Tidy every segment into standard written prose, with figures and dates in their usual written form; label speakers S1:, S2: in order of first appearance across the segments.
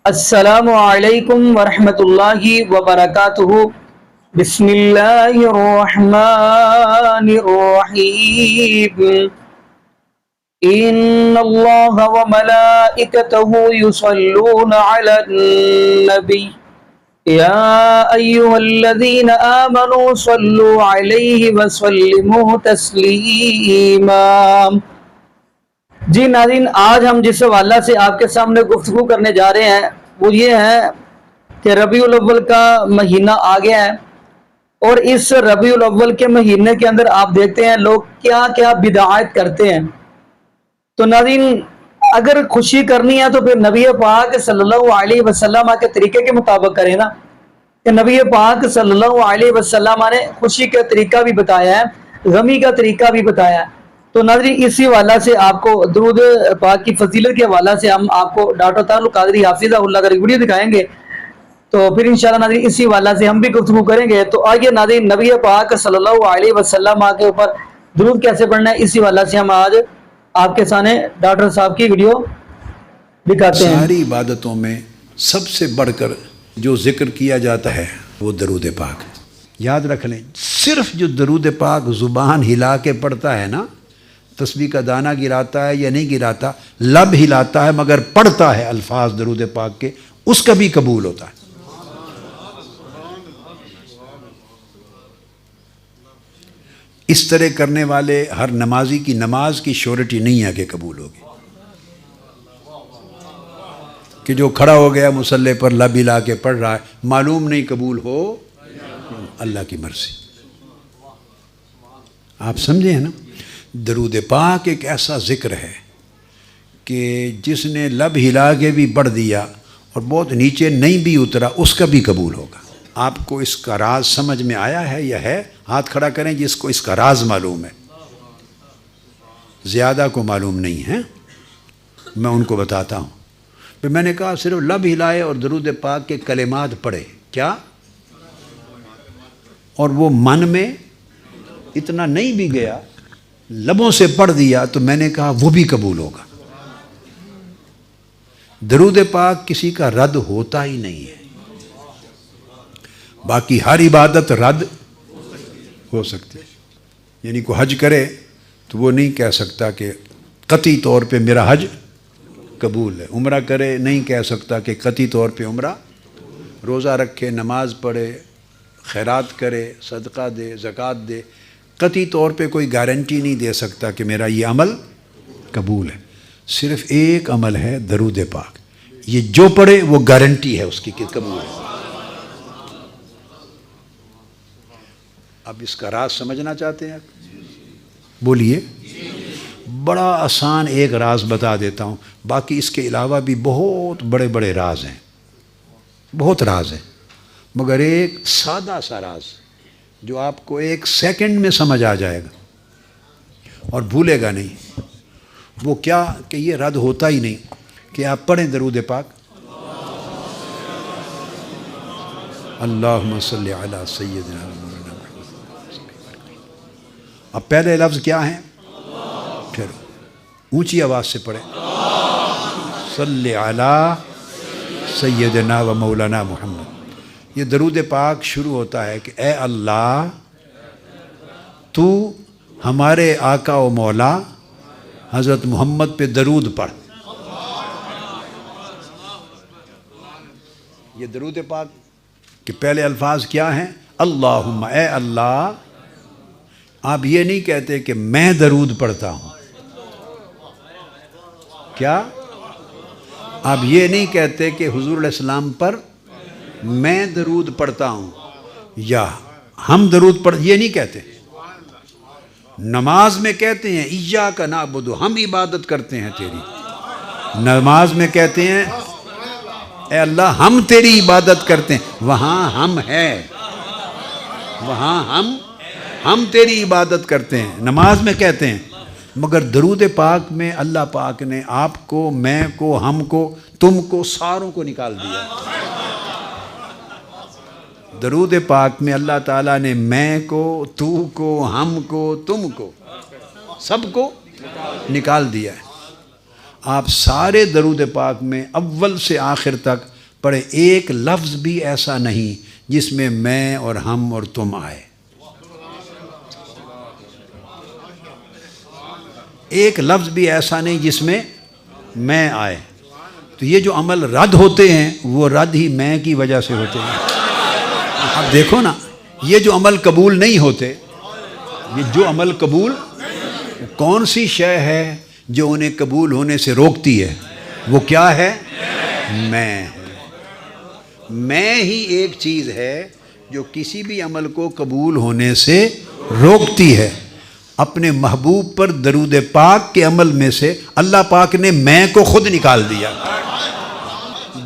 S1: السلام علیکم ورحمۃ اللہ وبرکاتہ۔ بسم اللہ الرحمن الرحیم۔ ان اللہ وملائکتہ یصلون علی النبی یا ایہا الذین آمنوا صلوا علیہ وسلموا تسلیما۔ جی ناظرین، آج ہم جس حوالہ سے آپ کے سامنے گفتگو کرنے جا رہے ہیں وہ یہ ہے کہ ربیع الاول کا مہینہ آ گیا ہے، اور اس ربیع الاول کے مہینے کے اندر آپ دیکھتے ہیں لوگ کیا کیا بدعات کرتے ہیں۔ تو ناظرین، اگر خوشی کرنی ہے تو پھر نبی پاک صلی اللہ علیہ وسلم کے طریقے کے مطابق کریں نا، کہ نبی پاک صلی اللہ علیہ وسلم نے خوشی کا طریقہ بھی بتایا ہے، غمی کا طریقہ بھی بتایا ہے۔ تو ناظرین، اسی حوالہ سے آپ کو درود پاک کی فضیلت کے حوالہ سے ہم آپ کو ڈاکٹر طاہر القادری حافظہ اللہ کا ویڈیو دکھائیں گے، تو پھر انشاءاللہ ناظرین اسی حوالہ سے ہم بھی گفتگو کریں گے۔ تو آئیے ناظرین، نبی پاک صلی اللہ علیہ وسلم کے اوپر درود کیسے پڑھنا ہے اسی حوالہ سے ہم آج آپ کے سامنے ڈاکٹر صاحب کی ویڈیو دکھاتے ہیں۔
S2: ساری عبادتوں میں سب سے بڑھ کر جو ذکر کیا جاتا ہے وہ درود پاک۔ یاد رکھ لیں، صرف جو درود پاک زبان ہلا کے پڑھتا ہے نا، تسبیح کا دانہ گراتا ہے یا نہیں گراتا، لب ہلاتا ہے مگر پڑھتا ہے الفاظ درود پاک کے، اس کا بھی قبول ہوتا ہے۔ اس طرح کرنے والے ہر نمازی کی نماز کی شورٹی نہیں ہے کہ قبول ہوگی، کہ جو کھڑا ہو گیا مصلی پر لب ہلا کے پڑھ رہا ہے، معلوم نہیں قبول ہو، اللہ کی مرضی۔ آپ سمجھے ہیں نا، درود پاک ایک ایسا ذکر ہے کہ جس نے لب ہلا کے بھی پڑھ دیا اور بہت نیچے نہیں بھی اترا، اس کا بھی قبول ہوگا۔ آپ کو اس کا راز سمجھ میں آیا ہے یا ہے؟ ہاتھ کھڑا کریں جس کو اس کا راز معلوم ہے۔ زیادہ کو معلوم نہیں ہے، میں ان کو بتاتا ہوں۔ پھر میں نے کہا صرف لب ہلائے اور درود پاک کے کلمات پڑھے، کیا؟ اور وہ من میں اتنا نہیں بھی گیا، لبوں سے پڑھ دیا، تو میں نے کہا وہ بھی قبول ہوگا۔ درود پاک کسی کا رد ہوتا ہی نہیں ہے، باقی ہر عبادت رد ہو سکتی ہے۔ یعنی کوئی حج کرے تو وہ نہیں کہہ سکتا کہ قطعی طور پہ میرا حج قبول ہے، عمرہ کرے نہیں کہہ سکتا کہ قطعی طور پہ عمرہ، روزہ رکھے، نماز پڑھے، خیرات کرے، صدقہ دے، زکوٰۃ دے، قطعی طور پہ کوئی گارنٹی نہیں دے سکتا کہ میرا یہ عمل قبول ہے۔ صرف ایک عمل ہے درود پاک، یہ جو پڑھے وہ گارنٹی ہے اس کی کہ قبول ہے۔ اب اس کا راز سمجھنا چاہتے ہیں آپ؟ بولیے۔ بڑا آسان ایک راز بتا دیتا ہوں، باقی اس کے علاوہ بھی بہت بڑے بڑے راز ہیں، بہت راز ہیں، مگر ایک سادہ سا راز جو آپ کو ایک سیکنڈ میں سمجھ آ جائے گا اور بھولے گا نہیں۔ وہ کیا کہ یہ رد ہوتا ہی نہیں کہ آپ پڑھیں درود پاک، اللہم صلی علی سیدنا مولانا محمد۔ اب پہلے لفظ کیا ہیں؟ پھر اونچی آواز سے پڑھیں، صلی علی سیدنا و مولانا محمد۔ یہ درود پاک شروع ہوتا ہے کہ اے اللہ تو ہمارے آقا و مولا حضرت محمد پہ درود پڑھ۔ یہ درود پاک کہ پہلے الفاظ کیا ہیں؟ اللہم، اے اللہ۔ آپ یہ نہیں کہتے کہ میں درود پڑھتا ہوں، کیا؟ آپ یہ نہیں کہتے کہ حضور علیہ السلام پر میں درود پڑھتا ہوں یا ہم درود پڑھ، یہ نہیں کہتے۔ نماز میں کہتے ہیں ایاک نعبد، ہم عبادت کرتے ہیں تیری۔ نماز میں کہتے ہیں اے اللہ ہم تیری عبادت کرتے ہیں، وہاں ہم ہے، وہاں ہم تیری عبادت کرتے ہیں، نماز میں کہتے ہیں۔ مگر درود پاک میں اللہ پاک نے آپ کو، میں کو، ہم کو، تم کو، ساروں کو نکال دیا۔ درود پاک میں اللہ تعالیٰ نے میں کو، تو کو، ہم کو، تم کو، سب کو نکال دیا ہے۔ آپ سارے درود پاک میں اول سے آخر تک پڑھے، ایک لفظ بھی ایسا نہیں جس میں میں اور ہم اور تم آئے، ایک لفظ بھی ایسا نہیں جس میں میں آئے۔ تو یہ جو عمل رد ہوتے ہیں وہ رد ہی میں کی وجہ سے ہوتے ہیں۔ اب دیکھو نا، یہ جو عمل قبول نہیں ہوتے، یہ جو عمل قبول، کون سی شے ہے جو انہیں قبول ہونے سے روکتی ہے؟ وہ کیا ہے؟ میں ہی ایک چیز ہے جو کسی بھی عمل کو قبول ہونے سے روکتی ہے۔ اپنے محبوب پر درود پاک کے عمل میں سے اللہ پاک نے میں کو خود نکال دیا۔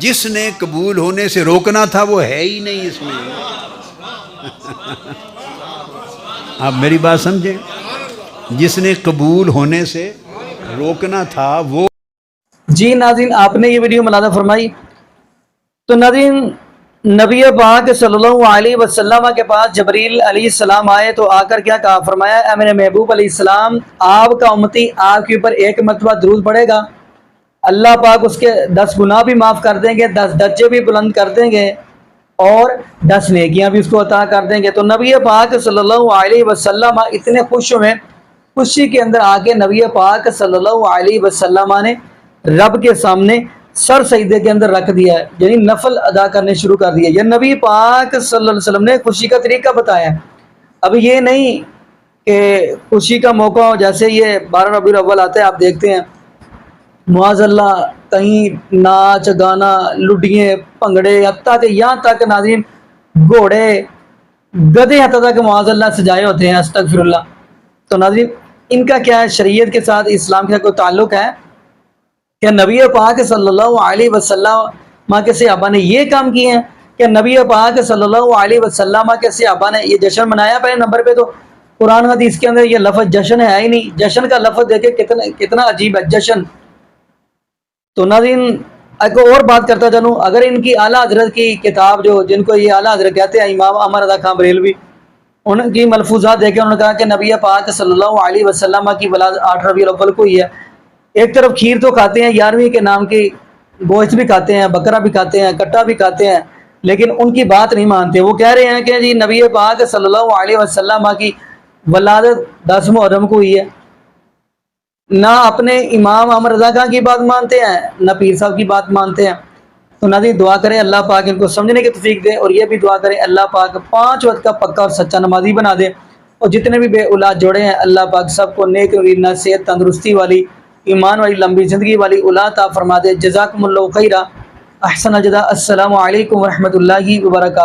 S2: جس نے قبول ہونے سے روکنا تھا وہ ہے ہی نہیں اس میں۔ آپ میری بات سمجھیں، جس نے قبول ہونے سے روکنا تھا وہ۔
S1: جی ناظرین، آپ نے یہ ویڈیو ملاحظہ فرمائی تو ناظرین، نبی پاک صلی اللہ علیہ وسلم کے پاس جبریل علیہ السلام آئے تو آ کر کیا کہا؟ فرمایا اے میرے محبوب علیہ السلام، آپ کا امتی آپ کے اوپر ایک مرتبہ درود پڑھے گا، اللہ پاک اس کے 10 گناہ بھی معاف کر دیں گے، 10 درجے بھی بلند کر دیں گے اور 10 نیکیاں بھی اس کو عطا کر دیں گے۔ تو نبی پاک صلی اللہ علیہ وسلم اتنے خوش ہوئے، خوشی کے اندر آ کے نبی پاک صلی اللہ علیہ وسلم نے رب کے سامنے سر سجدے کے اندر رکھ دیا ہے، یعنی نفل ادا کرنے شروع کر دیا۔ یہ نبی پاک صلی اللہ علیہ وسلم نے خوشی کا طریقہ بتایا۔ اب یہ نہیں کہ خوشی کا موقع ہو، جیسے یہ 12 ربیع الاول آتے ہیں، آپ دیکھتے ہیں معاذ اللہ کہیں ناچ گانا، لڈیے پنگڑے، حتیٰ کہ یہاں تک ناظرین گھوڑے گدھے حتیٰ تک معاذ اللہ سجائے ہوتے ہیں، استغفر اللہ۔ تو ناظرین، ان کا کیا ہے؟ شریعت کے ساتھ، اسلام کے ساتھ کوئی تعلق ہے کہ نبی پاک صلی اللہ علیہ وسلم کے صحابہ نے یہ کام کیے ہیں کہ نبی پاک صلی اللہ علیہ وسلم کے صحابہ نے یہ جشن منایا؟ پہلے نمبر پہ تو قرآن حدیث کے اندر یہ لفظ جشن ہے ہی نہیں۔ جشن کا لفظ دیکھیں کتنا عجیب ہے، جشن۔ تو ناظرین، ایک اور بات کرتا چلوں، اگر ان کی اعلیٰ حضرت کی کتاب، جو جن کو یہ اعلیٰ حضرت کہتے ہیں، امام احمد رضا خان بریلوی، ان کی ملفوظات دیکھیں، انہوں نے کہا کہ نبی پاک صلی اللہ علیہ وسلم کی ولادت 8 ربیع الاول کو ہی ہے۔ ایک طرف کھیر تو کھاتے ہیں، 11ویں کے نام کی گوشت بھی کھاتے ہیں، بکرا بھی کھاتے ہیں، کٹا بھی کھاتے ہیں، لیکن ان کی بات نہیں مانتے۔ وہ کہہ رہے ہیں کہ جی نبی پاک صلی اللہ علیہ وسلم کی ولادت 10 محرم کو ہوئی ہے۔ نہ اپنے امام احمد رضا خان کی بات مانتے ہیں، نہ پیر صاحب کی بات مانتے ہیں۔ تو ناظرین، دعا کریں اللہ پاک ان کو سمجھنے کی توفیق دے، اور یہ بھی دعا کریں اللہ پاک 5 وقت کا پکا اور سچا نمازی بنا دے، اور جتنے بھی بے اولاد جوڑے ہیں اللہ پاک سب کو نیک اور صحت، تندرستی والی، ایمان والی، لمبی زندگی والی اولاد عطا فرما دے۔ جزاکم اللہ خیرہ، احسن الجزاء۔ السلام علیکم ورحمۃ اللہ وبرکاتہ۔